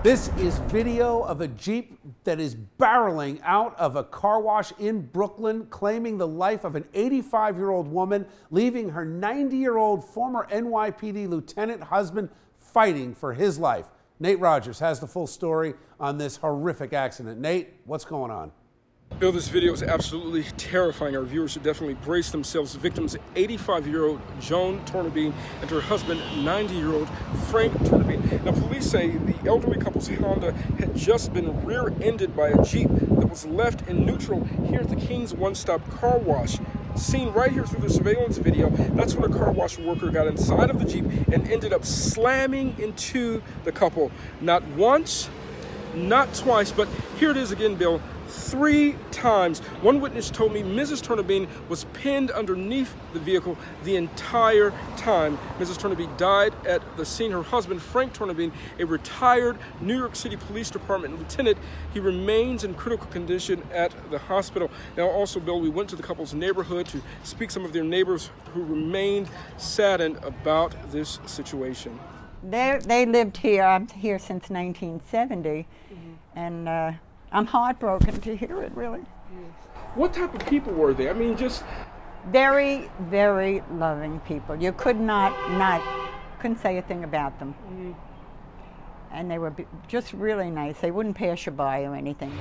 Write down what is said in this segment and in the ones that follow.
This is video of a Jeep that is barreling out of a car wash in Brooklyn, claiming the life of an 85-year-old woman, leaving her 90-year-old former NYPD lieutenant husband fighting for his life. Nate Rogers has the full story on this horrific accident. Nate, what's going on? Bill, this video is absolutely terrifying. Our viewers should definitely brace themselves. The victim's 85-year-old Joan Tornabene and her husband, 90-year-old Frank Tornabene. Now, police say the elderly couple's Honda had just been rear-ended by a Jeep that was left in neutral here at the King's One-Stop Car Wash. Seen right here through the surveillance video, that's when a car wash worker got inside of the Jeep and ended up slamming into the couple. Not once, not twice, but here it is again, Bill. 3 times. One witness told me Mrs. Tornabene was pinned underneath the vehicle the entire time. Mrs. Tornabene died at the scene. Her husband, Frank Tornabene, a retired New York City Police Department lieutenant, he remains in critical condition at the hospital. Now, also, Bill, we went to the couple's neighborhood to speak to some of their neighbors who remained saddened about this situation. They lived here. I'm here since 1970, and I'm heartbroken to hear it, really. What type of people were they? I mean, just... Very, very loving people. You couldn't say a thing about them. And they were just really nice. They wouldn't pass you by or anything.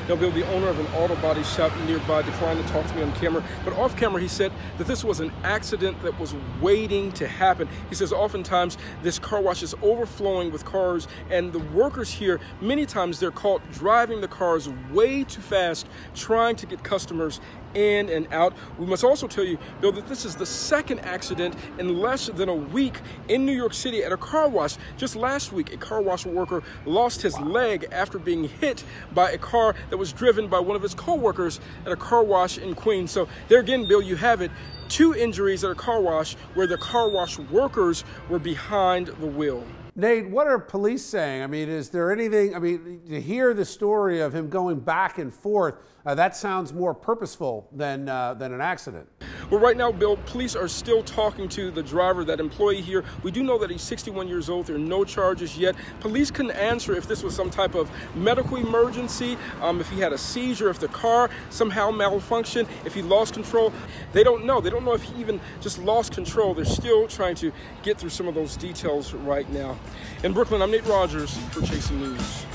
Now, Bill, the owner of an auto body shop nearby declined to talk to me on camera, but off camera he said that this was an accident that was waiting to happen. He says oftentimes this car wash is overflowing with cars, and the workers here, many times they're caught driving the cars way too fast, trying to get customers in and out. We must also tell you, Bill, that this is the second accident in less than a week in New York City at a car wash. Just last week, a car wash worker lost his leg after being hit by a car that was driven by one of his co-workers at a car wash in Queens. So there again, Bill, you have it. 2 injuries at a car wash where the car wash workers were behind the wheel. Nate, what are police saying? I mean, is there anything, I mean, to hear the story of him going back and forth, that sounds more purposeful than an accident. Well, right now, Bill, police are still talking to the driver, that employee here. We do know that he's 61 years old. There are no charges yet. Police couldn't answer if this was some type of medical emergency, if he had a seizure, if the car somehow malfunctioned, if he lost control. They don't know. They don't know if he even just lost control. They're still trying to get through some of those details right now. In Brooklyn, I'm Nate Rogers for Chasing News.